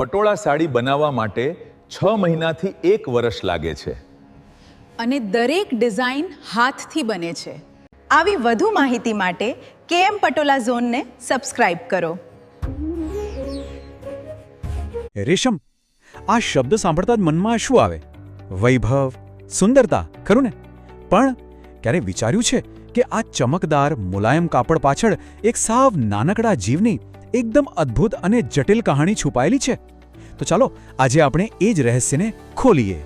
પટોળા સાડી બનાવવા માટે 6 મહિનાથી 1 વર્ષ લાગે છે અને દરેક ડિઝાઇન હાથથી બને છે. આવી વધુ માહિતી માટે કેએમ પટોલા ઝોનને સબસ્ક્રાઇબ કરો. રેશમ, આ શબ્દ સાંભળતા જ મનમાં શું આવે? વૈભવ, સુંદરતા, ખરું ને? પણ ક્યારે વિચાર્યું છે કે આ ચમકદાર મુલાયમ કાપડ પાછળ એક સાવ નાનકડા જીવની એકદમ અદ્ભુત અને જટિલ કહાણી છુપાયેલી છે? તો ચાલો આજે આપણે એ જ રહસ્યને ખોલીએ.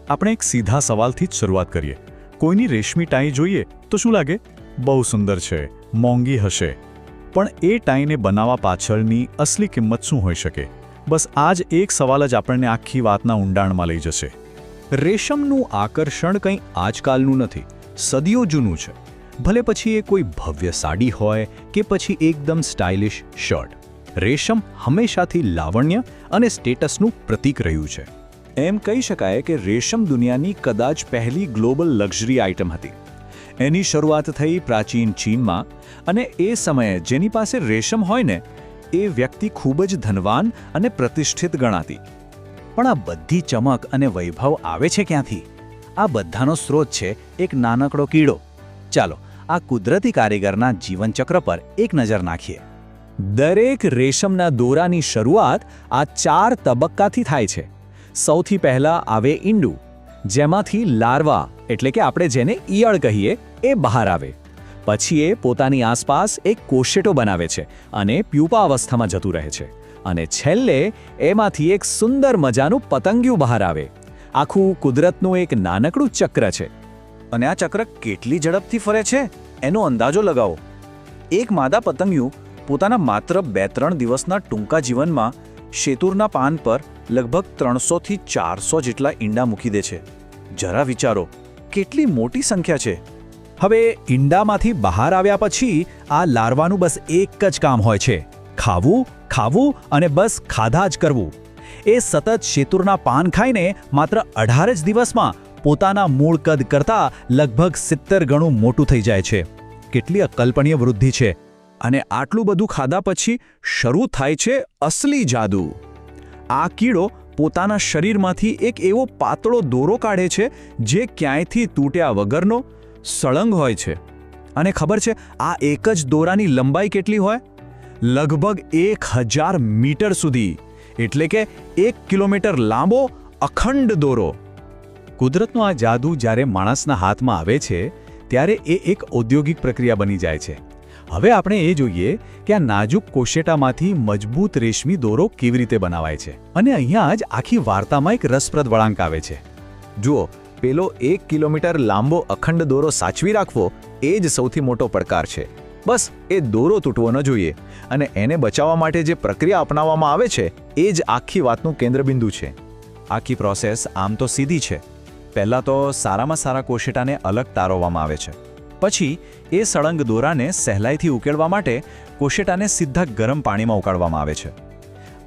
આપણે એક સીધા સવાલથી જ શરૂઆત કરીએ. કોઈની રેશમી ટાઈ જોઈએ તો શું લાગે? બહુ સુંદર છે, મોંઘી હશે. પણ એ ટાઈને બનાવવા પાછળની અસલી કિંમત શું હોઈ શકે? બસ આ જ એક સવાલ જ આપણને આખી વાતના ઊંડાણમાં લઈ જશે. રેશમનું આકર્ષણ કંઈ આજકાલનું નથી, સદીઓ જૂનું છે. ભલે પછી એ કોઈ ભવ્ય સાડી હોય કે પછી એકદમ સ્ટાઇલિશ શર્ટ, રેશમ હંમેશાથી લાવણ્ય અને સ્ટેટસનું પ્રતીક રહ્યું છે. એમ કહી શકાય કે રેશમ દુનિયાની કદાચ પહેલી ગ્લોબલ લક્ઝરી આઇટમ હતી. એની શરૂઆત થઈ પ્રાચીન ચીનમાં, અને એ સમયે જેની પાસે રેશમ હોય ને એ વ્યક્તિ ખૂબ જ ધનવાન અને પ્રતિષ્ઠિત ગણાતી. પણ આ બધી ચમક અને વૈભવ આવે છે ક્યાંથી? આ બધાનો સ્ત્રોત છે એક નાનકડો કીડો. ચાલો આ કુદરતી કારીગરના જીવનચક્ર પર એક નજર નાખીએ. દરેક રેશમના દોરાની શરૂઆત આ 4 તબક્કાથી થાય છે. સૌથી પહેલા આવે ઈંડું, જેમાંથી લાર્વા એટલે કે આપણે જેને ઈયળ કહીએ એ બહાર આવે. પછી એ પોતાની આસપાસ એક કોશેટો બનાવે છે અને પ્યુપા અવસ્થામાં જતું રહે છે. અને છેલ્લે એમાંથી એક સુંદર મજાનું પતંગિયું બહાર આવે. આખું કુદરતનું એક નાનકડું ચક્ર છે. અને આ ચક્ર કેટલી ઝડપથી ફરે છે એનો અંદાજો લગાવો. એક માદા પતંગિયું પોતાના માત્ર 2-3 દિવસના ટૂંકા જીવનમાં શેતુરના પાન પર લગભગ 300 થી 400 જેટલા ઈંડા મૂકી દે છે. જરા વિચારો, કેટલી મોટી સંખ્યા છે. હવે ઈંડામાંથી બહાર આવ્યા પછી આ લાર્વાનું બસ એક જ કામ હોય છે: ખાવું, ખાવું અને બસ ખાધા જ કરવું. એ સતત શેતુરના પાન ખાઈને માત્ર 18 જ દિવસમાં પોતાના મૂળ કદ કરતાં લગભગ 70 ગણું મોટું થઈ જાય છે. કેટલી અકલ્પનીય વૃદ્ધિ છે! અને આટલું બધું ખાધા પછી શરૂ થાય છે અસલી જાદુ. આ કીડો પોતાના શરીરમાંથી એક એવો પાતળો દોરો કાઢે છે જે ક્યાંયથી તૂટ્યા વગરનો, સળંગ હોય છે. અને ખબર છે આ એક જ દોરાની લંબાઈ કેટલી હોય? લગભગ 1000 મીટર સુધી, એટલે કે 1 કિલોમીટર લાંબો અખંડ દોરો. કુદરતનો આ જાદુ જ્યારે માણસના હાથમાં આવે છે ત્યારે એ એક ઔદ્યોગિક પ્રક્રિયા બની જાય છે. હવે આપણે એ જોઈએ કે આ નાજુક કોશેટામાંથી મજબૂત રેશમી દોરો કેવી રીતે બનાવાય છે. અને અહીંયા જ આખી વાર્તામાં એક રસપ્રદ વળાંક આવે છે. જુઓ, પેલો 1 કિલોમીટર લાંબો અખંડ દોરો સાચવી રાખવો એ જ સૌથી મોટો પડકાર છે. બસ એ દોરો તૂટવો ન જોઈએ. અને એને બચાવવા માટે જે પ્રક્રિયા અપનાવવામાં આવે છે એ જ આખી વાતનું કેન્દ્રબિંદુ છે. આખી પ્રોસેસ આમ તો સીધી છે. પહેલાં તો સારામાં સારા કોશેટાને અલગ તારવવામાં આવે છે. પછી એ સળંગ દોરાને સહેલાઈથી ઉકેળવા માટે કોશેટાને સીધા ગરમ પાણીમાં ઉકાળવામાં આવે છે.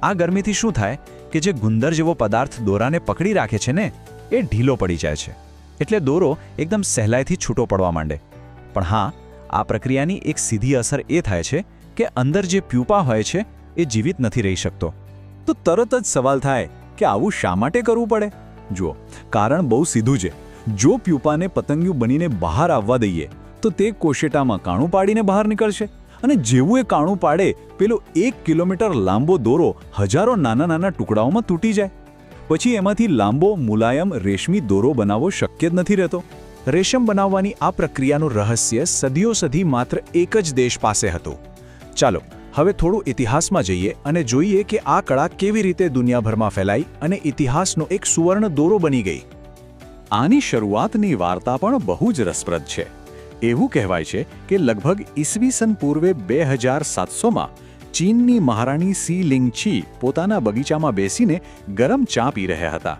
આ ગરમીથી શું થાય કે જે ગુંદર જેવો પદાર્થ દોરાને પકડી રાખે છે ને એ ઢીલો પડી જાય છે. એટલે દોરો એકદમ સહેલાઈથી છૂટો પડવા માંડે. પણ હા, આ પ્રક્રિયાની એક સીધી અસર એ થાય છે કે અંદર જે પ્યુપા હોય છે એ જીવિત નથી રહી શકતો. તો તરત જ સવાલ થાય કે આવું શા માટે કરવું પડે? જુઓ, કારણ બહુ સીધું છે. જો પ્યુપાને પતંગિયું બનીને બહાર આવવા દઈએ તો તે કોશેટામાં કાણું પાડીને બહાર નીકળશે. અને જેવું એ કાણું પાડે, પેલો 1 કિલોમીટર લાંબો દોરો હજારો નાના નાના ટુકડાઓમાં તૂટી જાય. પછી એમાંથી લાંબો મુલાયમ રેશમી દોરો બનાવવો શક્ય જ નથી રહેતો. રેશમ બનાવવાની આ પ્રક્રિયાનું રહસ્ય સદીઓ સુધી માત્ર એક જ દેશ પાસે હતું. ચાલો હવે થોડું ઇતિહાસમાં જઈએ અને જોઈએ કે આ કળા કેવી રીતે દુનિયાભરમાં ફેલાઈ અને ઇતિહાસનો એક સુવર્ણ દોરો બની ગઈ. આની શરૂઆતની વાર્તા પણ બહુ જ રસપ્રદ છે. એવું કહેવાય છે કે લગભગ ઈસવીસન પૂર્વે 2700માં ચીનની મહારાણી સી લિંગછી પોતાના બગીચામાં બેસીને ગરમ ચા પી રહ્યા હતા.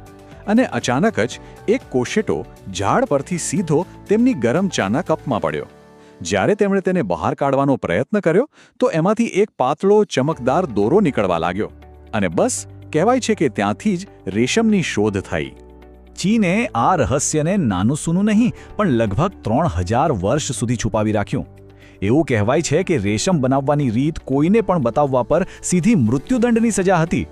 અને અચાનક જ એક કોશેટો ઝાડ પરથી સીધો તેમની ગરમ ચાના કપમાં પડ્યો. જ્યારે તેમણે તેને બહાર કાઢવાનો પ્રયત્ન કર્યો તો એમાંથી એક પાતળો ચમકદાર દોરો નીકળવા લાગ્યો. અને બસ કહેવાય છે કે ત્યાંથી જ રેશમની શોધ થઈ. ચીને આ રહસ્યને નાનું સૂનું નહીં પણ લગભગ 3000 વર્ષ સુધી છુપાવી રાખ્યું. એવું કહેવાય છે કે રેશમ બનાવવાની રીત કોઈને પણ બતાવવા પર સીધી મૃત્યુદંડની સજા હતી.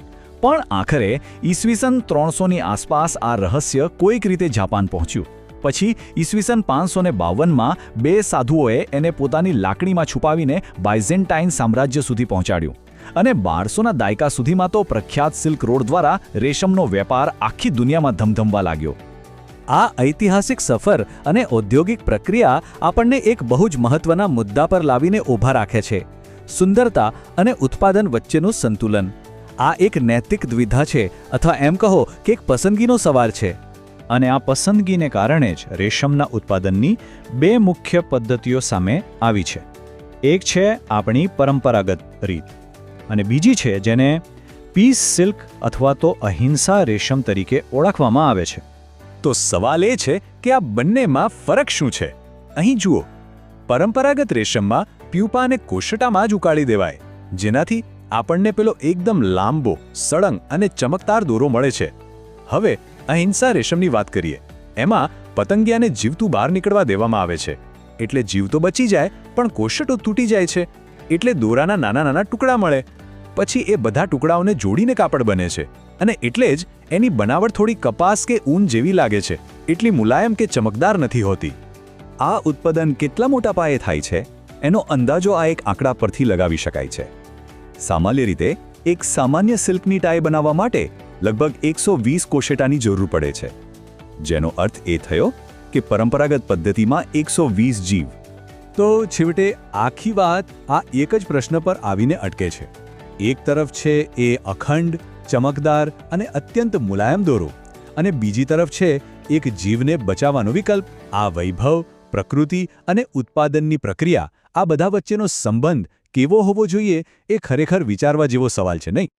પણ આખરે ઈસવીસન 300ની આસપાસ આ રહસ્ય કોઈક રીતે જાપાન પહોંચ્યું. પછી ઈસવીસન 552માં બે સાધુઓએ એને પોતાની લાકડીમાં છુપાવીને બાયઝેન્ટાઇન સામ્રાજ્ય સુધી પહોંચાડ્યું. અને 1200ના દાયકા સુધીમાં તો પ્રખ્યાત સિલ્ક રોડ દ્વારા રેશમનો વેપાર આખી દુનિયામાં ધમધમવા લાગ્યો. આ ઐતિહાસિક સફર અને ઔદ્યોગિક પ્રક્રિયા આપણને એક બહુ જ મહત્વના મુદ્દા પર લાવીને ઊભા રાખે છે: સુંદરતા અને ઉત્પાદન વચ્ચેનું સંતુલન. આ એક નૈતિક દ્વિધા છે, અથવા એમ કહો કે એક પસંદગીનો સવાલ છે. અને આ પસંદગીને કારણે જ રેશમના ઉત્પાદનની બે મુખ્ય પદ્ધતિઓ સામે આવી છે. એક છે આપણી પરંપરાગત રીત, અને બીજી છે જેને પીસ સિલ્ક અથવા તો અહિંસા રેશમ તરીકે ઓળખવામાં આવે છે. તો સવાલ એ છે કે આ બંનેમાં ફરક શું છે? અહીં જુઓ, પરંપરાગત રેશમમાં પ્યુપાને કોશટામાં જ ઉકાળી દેવાય, જેનાથી આપણને પેલો એકદમ લાંબો, સળંગ અને ચમકદાર દોરો મળે છે. હવે અહિંસા રેશમની વાત કરીએ. એમાં પતંગિયાને જીવતું બહાર નીકળવા દેવામાં આવે છે, એટલે જીવ તો બચી જાય, પણ કોશટો તૂટી જાય છે, એટલે દોરાના નાના નાના ટુકડા મળે. પછી એ બધા ટુકડાઓને જોડીને કાપડ બને છે, અને એટલે જ એની બનાવટ થોડી કપાસ કે ઊન જેવી લાગે છે, એટલી મુલાયમ કે ચમકદાર નથી હોતી. આ ઉત્પાદન કેટલા મોટા પાયે થાય છે એનો અંદાજો આ એક આંકડા પરથી લગાવી શકાય છે. સામાન્ય રીતે એક સામાન્ય સિલ્કની ટાઈ બનાવવા માટે લગભગ 120 કોશેટાની જરૂર પડે છે, જેનો અર્થ એ થયો કે પરંપરાગત પદ્ધતિમાં 120 જીવ. તો છેવટે આખી વાત આ એક જ પ્રશ્ન પર આવીને અટકે છે. એક તરફ છે એ અખંડ, ચમકદાર અને અત્યંત મુલાયમ દોરો, અને બીજી તરફ છે એક જીવને બચાવવાનો વિકલ્પ. આ વૈભવ, પ્રકૃતિ અને ઉત્પાદનની પ્રક્રિયા, આ બધા વચ્ચેનો સંબંધ કેવો હોવો જોઈએ એ ખરેખર વિચારવા જેવો સવાલ છે, નહીં?